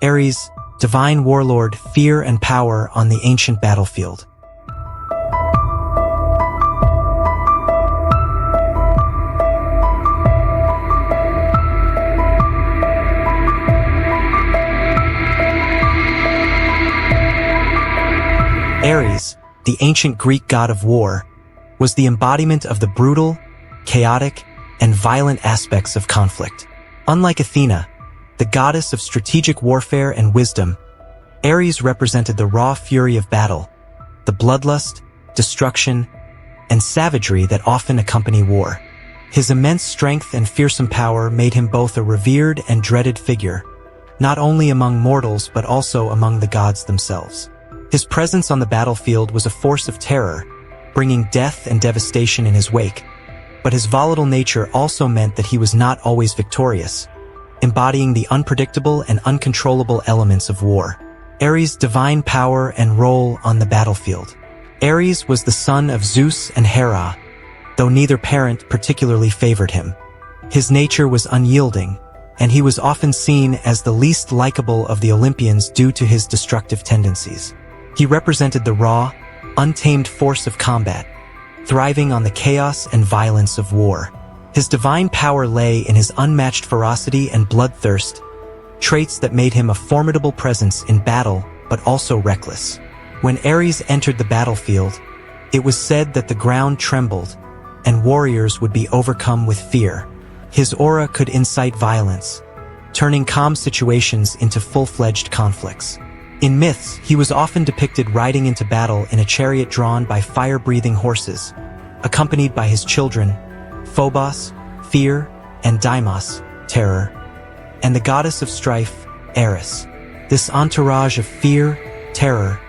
Ares, divine warlord, fear and power on the ancient battlefield. Ares, the ancient Greek god of war, was the embodiment of the brutal, chaotic, and violent aspects of conflict. Unlike Athena, the goddess of strategic warfare and wisdom, Ares represented the raw fury of battle, the bloodlust, destruction, and savagery that often accompany war. His immense strength and fearsome power made him both a revered and dreaded figure, not only among mortals but also among the gods themselves. His presence on the battlefield was a force of terror, bringing death and devastation in his wake, but his volatile nature also meant that he was not always victorious, embodying the unpredictable and uncontrollable elements of war. Ares' divine power and role on the battlefield. Ares was the son of Zeus and Hera, though neither parent particularly favored him. His nature was unyielding, and he was often seen as the least likable of the Olympians due to his destructive tendencies. He represented the raw, untamed force of combat, thriving on the chaos and violence of war. His divine power lay in his unmatched ferocity and bloodthirst, traits that made him a formidable presence in battle but also reckless. When Ares entered the battlefield, it was said that the ground trembled and warriors would be overcome with fear. His aura could incite violence, turning calm situations into full-fledged conflicts. In myths, he was often depicted riding into battle in a chariot drawn by fire-breathing horses, accompanied by his children, Phobos, fear, and Deimos, terror, and the goddess of strife, Eris. This entourage of fear, terror,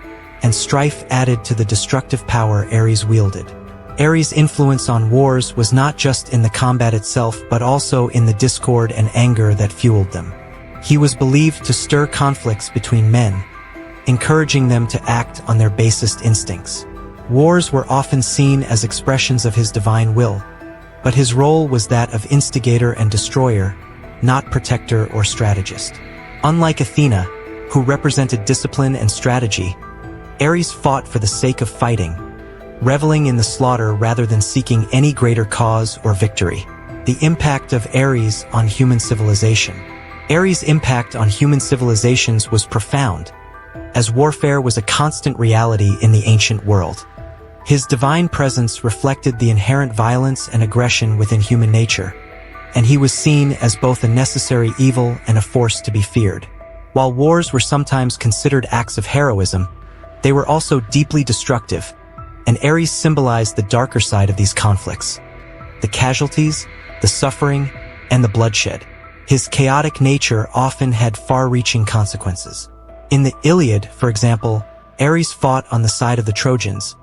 and strife added to the destructive power Ares wielded. Ares' influence on wars was not just in the combat itself but also in the discord and anger that fueled them. He was believed to stir conflicts between men, encouraging them to act on their basest instincts. Wars were often seen as expressions of his divine will, but his role was that of instigator and destroyer, not protector or strategist. Unlike Athena, who represented discipline and strategy, Ares fought for the sake of fighting, reveling in the slaughter rather than seeking any greater cause or victory. The impact of Ares on human civilization. Ares' impact on human civilizations was profound, as warfare was a constant reality in the ancient world. His divine presence reflected the inherent violence and aggression within human nature, and he was seen as both a necessary evil and a force to be feared. While wars were sometimes considered acts of heroism, they were also deeply destructive, and Ares symbolized the darker side of these conflicts: the casualties, the suffering, and the bloodshed. His chaotic nature often had far-reaching consequences. In the Iliad, for example, Ares fought on the side of the Trojans,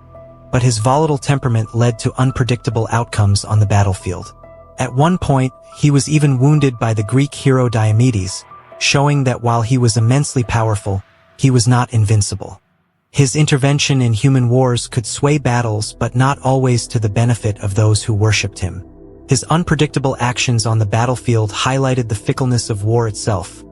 but his volatile temperament led to unpredictable outcomes on the battlefield. At one point, he was even wounded by the Greek hero Diomedes, showing that while he was immensely powerful, he was not invincible. His intervention in human wars could sway battles but not always to the benefit of those who worshipped him. His unpredictable actions on the battlefield highlighted the fickleness of war itself,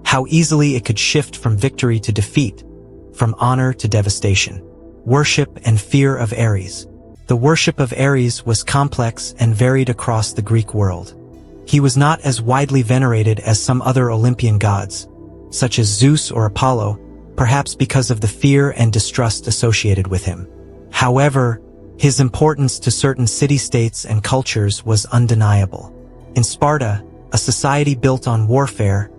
how easily it could shift from victory to defeat, from honor to devastation. Worship and fear of Ares. The worship of Ares was complex and varied across the Greek world. He was not as widely venerated as some other Olympian gods, such as Zeus or Apollo, perhaps because of the fear and distrust associated with him. However, his importance to certain city-states and cultures was undeniable. In Sparta, a society built on warfare,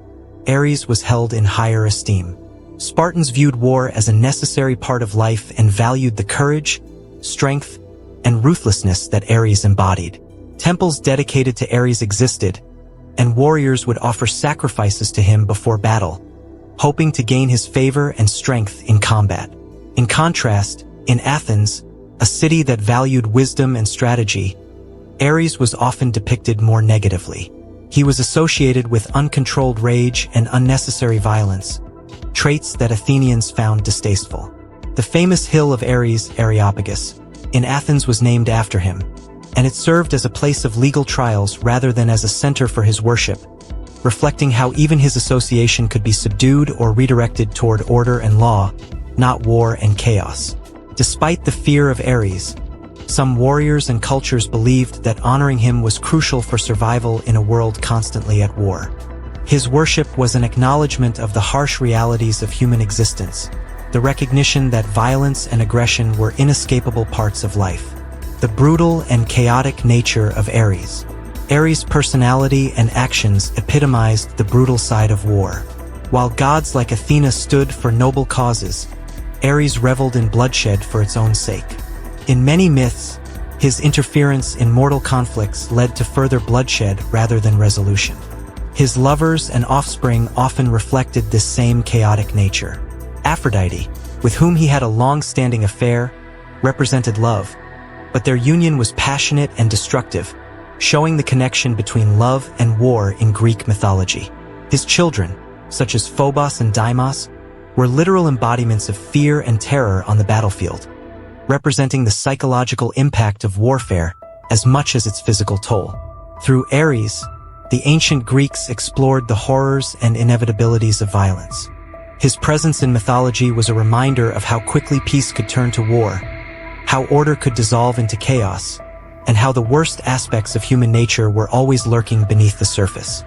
Ares was held in higher esteem. Spartans viewed war as a necessary part of life and valued the courage, strength, and ruthlessness that Ares embodied. Temples dedicated to Ares existed, and warriors would offer sacrifices to him before battle, hoping to gain his favor and strength in combat. In contrast, in Athens, a city that valued wisdom and strategy, Ares was often depicted more negatively. He was associated with uncontrolled rage and unnecessary violence, traits that Athenians found distasteful. The famous hill of Ares, Areopagus, in Athens was named after him, and it served as a place of legal trials rather than as a center for his worship, reflecting how even his association could be subdued or redirected toward order and law, not war and chaos. Despite the fear of Ares, some warriors and cultures believed that honoring him was crucial for survival in a world constantly at war. His worship was an acknowledgement of the harsh realities of human existence, the recognition that violence and aggression were inescapable parts of life. The brutal and chaotic nature of Ares. Ares' personality and actions epitomized the brutal side of war. While gods like Athena stood for noble causes, Ares reveled in bloodshed for its own sake. In many myths, his interference in mortal conflicts led to further bloodshed rather than resolution. His lovers and offspring often reflected this same chaotic nature. Aphrodite, with whom he had a long-standing affair, represented love, but their union was passionate and destructive, showing the connection between love and war in Greek mythology. His children, such as Phobos and Deimos, were literal embodiments of fear and terror on the battlefield, representing the psychological impact of warfare as much as its physical toll. Through Ares, the ancient Greeks explored the horrors and inevitabilities of violence. His presence in mythology was a reminder of how quickly peace could turn to war, how order could dissolve into chaos, and how the worst aspects of human nature were always lurking beneath the surface.